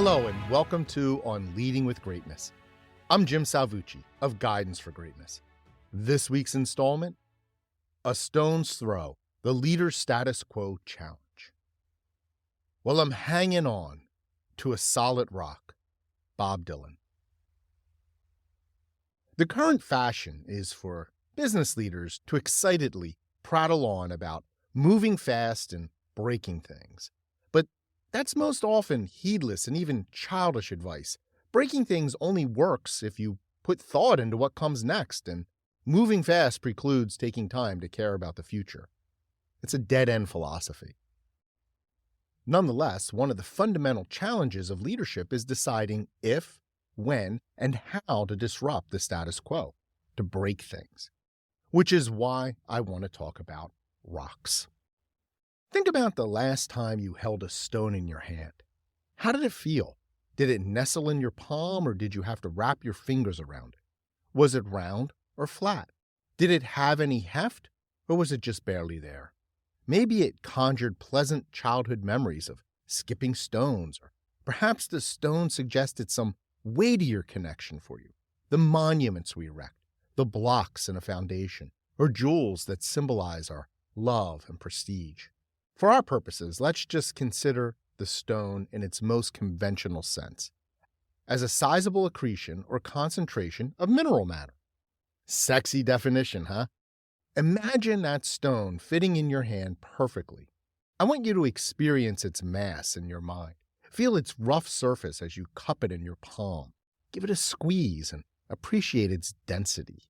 Hello and welcome to On Leading with Greatness. I'm Jim Salvucci of Guidance for Greatness. This week's installment, A Stone's Throw, the Leader's Status Quo Challenge. Well, I'm hanging on to a solid rock. Bob Dylan. The current fashion is for business leaders to excitedly prattle on about moving fast and breaking things. But that's most often heedless and even childish advice. Breaking things only works if you put thought into what comes next, and moving fast precludes taking time to care about the future. It's a dead-end philosophy. Nonetheless, one of the fundamental challenges of leadership is deciding if, when, and how to disrupt the status quo, to break things. Which is why I want to talk about rocks. Think about the last time you held a stone in your hand. How did it feel? Did it nestle in your palm, or did you have to wrap your fingers around it? Was it round or flat? Did it have any heft, or was it just barely there? Maybe it conjured pleasant childhood memories of skipping stones, or perhaps the stone suggested some weightier connection for you. The monuments we erect, the blocks in a foundation, or jewels that symbolize our love and prestige. For our purposes, let's just consider the stone in its most conventional sense, as a sizable accretion or concentration of mineral matter. Sexy definition, huh? Imagine that stone fitting in your hand perfectly. I want you to experience its mass in your mind. Feel its rough surface as you cup it in your palm. Give it a squeeze and appreciate its density.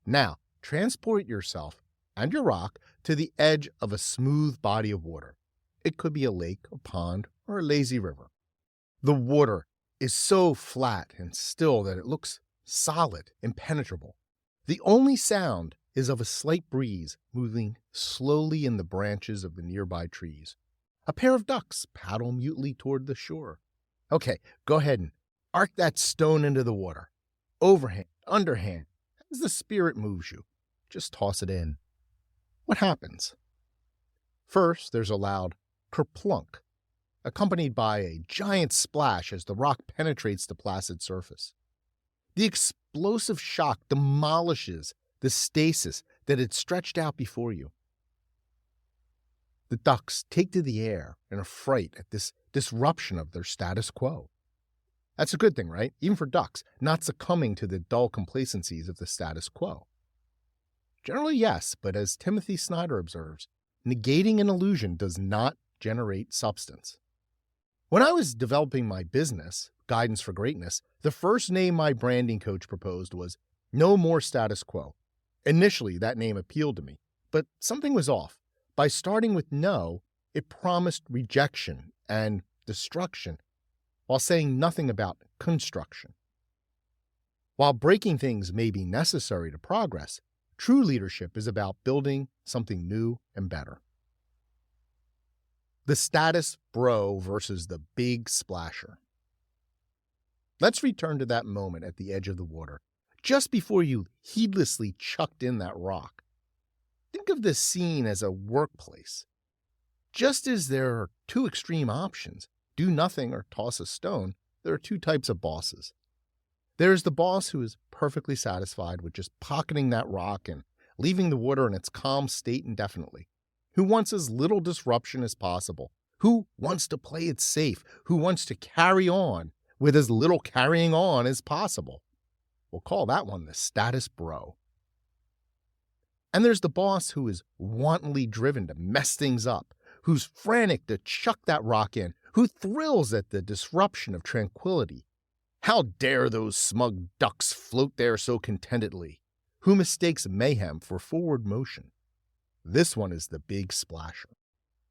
Now, transport yourself and your rock to the edge of a smooth body of water. It could be a lake, a pond, or a lazy river. The water is so flat and still that it looks solid, impenetrable. The only sound is of a slight breeze moving slowly in the branches of the nearby trees. A pair of ducks paddle mutely toward the shore. Okay, go ahead and arc that stone into the water. Overhand, underhand, as the spirit moves you. Just toss it in. What happens? First, there's a loud kerplunk, accompanied by a giant splash as the rock penetrates the placid surface. The explosive shock demolishes the stasis that had stretched out before you. The ducks take to the air in a fright at this disruption of their status quo. That's a good thing, right? Even for ducks, not succumbing to the dull complacencies of the status quo. Generally, yes, but as Timothy Snyder observes, negating an illusion does not generate substance. When I was developing my business, Guidance for Greatness, the first name my branding coach proposed was No More Status Quo. Initially, that name appealed to me, but something was off. By starting with no, it promised rejection and destruction, while saying nothing about construction. While breaking things may be necessary to progress, true leadership is about building something new and better. The status bro versus the big splasher. Let's return to that moment at the edge of the water, just before you heedlessly chucked in that rock. Think of this scene as a workplace. Just as there are two extreme options, do nothing or toss a stone, there are two types of bosses. There is the boss who is perfectly satisfied with just pocketing that rock and leaving the water in its calm state indefinitely, who wants as little disruption as possible, who wants to play it safe, who wants to carry on with as little carrying on as possible. We'll call that one the status bro. And there's the boss who is wantonly driven to mess things up, who's frantic to chuck that rock in, who thrills at the disruption of tranquility. How dare those smug ducks float there so contentedly, who mistakes mayhem for forward motion. This one is the big splasher.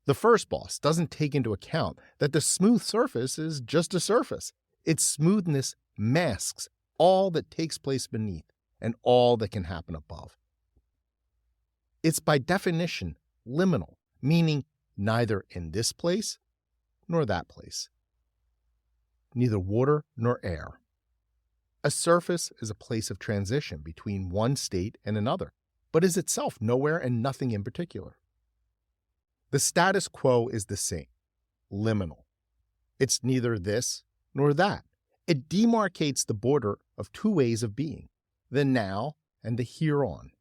The first boss doesn't take into account that the smooth surface is just a surface. Its smoothness masks all that takes place beneath and all that can happen above. It's by definition liminal, meaning neither in this place nor that place. Neither water nor air. A surface is a place of transition between one state and another, but is itself nowhere and nothing in particular. The status quo is the same, liminal. It's neither this nor that. It demarcates the border of two ways of being, the now and the here on,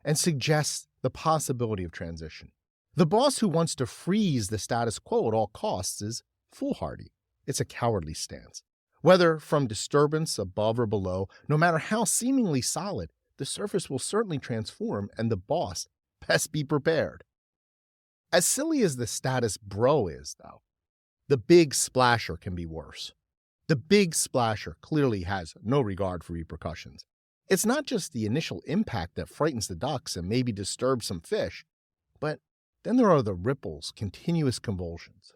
and suggests the possibility of transition. The boss who wants to freeze the status quo at all costs is foolhardy. It's a cowardly stance. Whether from disturbance above or below, no matter how seemingly solid, the surface will certainly transform, and the boss best be prepared. As silly as the status bro is, though, the big splasher can be worse. The big splasher clearly has no regard for repercussions. It's not just the initial impact that frightens the ducks and maybe disturbs some fish, but then there are the ripples, continuous convulsions.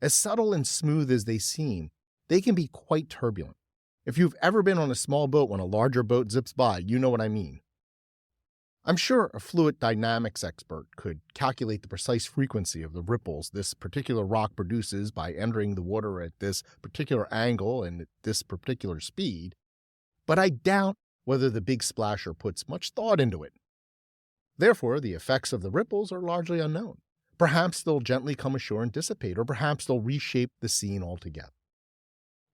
As subtle and smooth as they seem, they can be quite turbulent. If you've ever been on a small boat when a larger boat zips by, you know what I mean. I'm sure a fluid dynamics expert could calculate the precise frequency of the ripples this particular rock produces by entering the water at this particular angle and at this particular speed, but I doubt whether the big splasher puts much thought into it. Therefore, the effects of the ripples are largely unknown. Perhaps they'll gently come ashore and dissipate, or perhaps they'll reshape the scene altogether.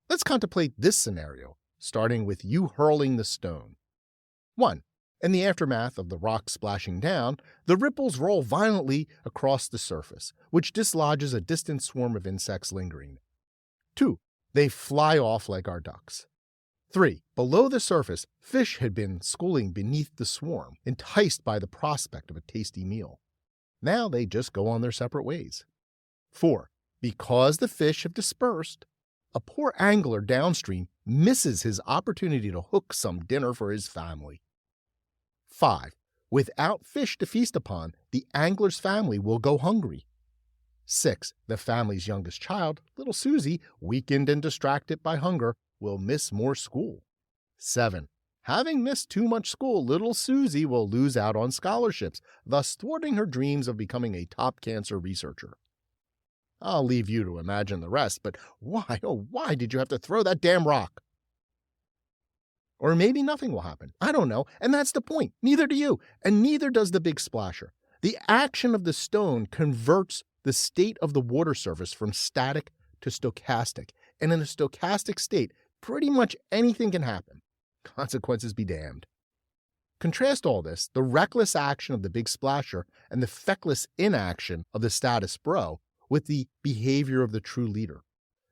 Let's contemplate this scenario, starting with you hurling the stone. 1. In the aftermath of the rock splashing down, the ripples roll violently across the surface, which dislodges a distant swarm of insects lingering. 2. They fly off like our ducks. 3. Below the surface, fish had been schooling beneath the swarm, enticed by the prospect of a tasty meal. Now they just go on their separate ways. 4. Because the fish have dispersed, a poor angler downstream misses his opportunity to hook some dinner for his family. 5. Without fish to feast upon, the angler's family will go hungry. 6. The family's youngest child, little Susie, weakened and distracted by hunger, will miss more school. 7. Having missed too much school, little Susie will lose out on scholarships, thus thwarting her dreams of becoming a top cancer researcher. I'll leave you to imagine the rest, but why, oh why did you have to throw that damn rock? Or maybe nothing will happen. I don't know, and that's the point. Neither do you, and neither does the big splasher. The action of the stone converts the state of the water surface from static to stochastic, and in a stochastic state, pretty much anything can happen. Consequences be damned. Contrast all this, the reckless action of the big splasher and the feckless inaction of the status bro, with the behavior of the true leader.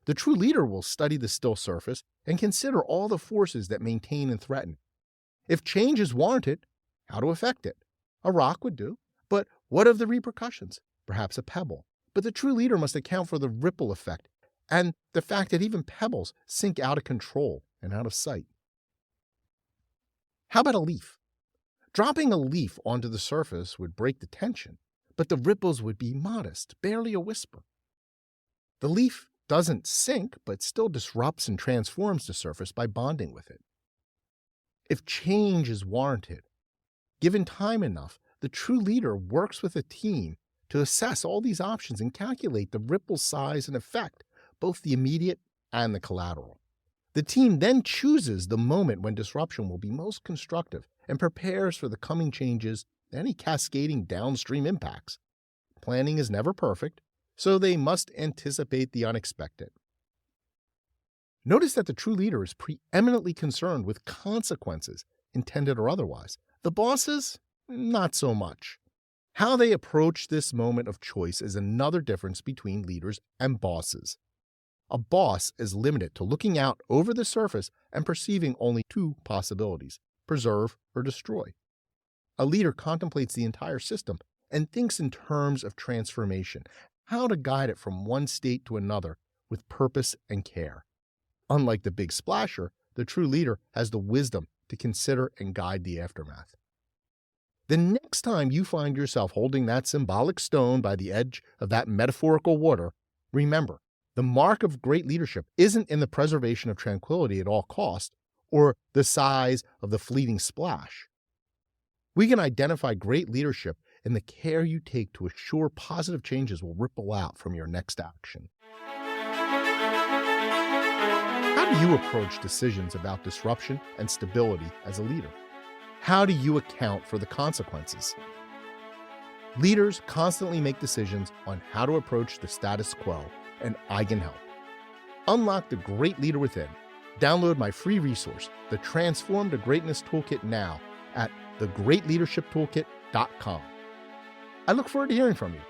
The true leader will study the still surface and consider all the forces that maintain and threaten. If change is warranted, how to affect it? A rock would do, but what of the repercussions? Perhaps a pebble. But the true leader must account for the ripple effect and the fact that even pebbles sink out of control and out of sight. How about a leaf? Dropping a leaf onto the surface would break the tension, but the ripples would be modest, barely a whisper. The leaf doesn't sink, but still disrupts and transforms the surface by bonding with it. If change is warranted, given time enough, the true leader works with a team to assess all these options and calculate the ripple size and effect, both the immediate and the collateral. The team then chooses the moment when disruption will be most constructive and prepares for the coming changes and any cascading downstream impacts. Planning is never perfect, so they must anticipate the unexpected. Notice that the true leader is preeminently concerned with consequences, intended or otherwise. The bosses, not so much. How they approach this moment of choice is another difference between leaders and bosses. A boss is limited to looking out over the surface and perceiving only two possibilities: preserve or destroy. A leader contemplates the entire system and thinks in terms of transformation, how to guide it from one state to another with purpose and care. Unlike the big splasher, the true leader has the wisdom to consider and guide the aftermath. The next time you find yourself holding that symbolic stone by the edge of that metaphorical water, remember, the mark of great leadership isn't in the preservation of tranquility at all cost or the size of the fleeting splash. We can identify great leadership in the care you take to assure positive changes will ripple out from your next action. How do you approach decisions about disruption and stability as a leader? How do you account for the consequences? Leaders constantly make decisions on how to approach the status quo, and I can help. Unlock the great leader within. Download my free resource, the Transform to Greatness Toolkit, now at thegreatleadershiptoolkit.com. I look forward to hearing from you.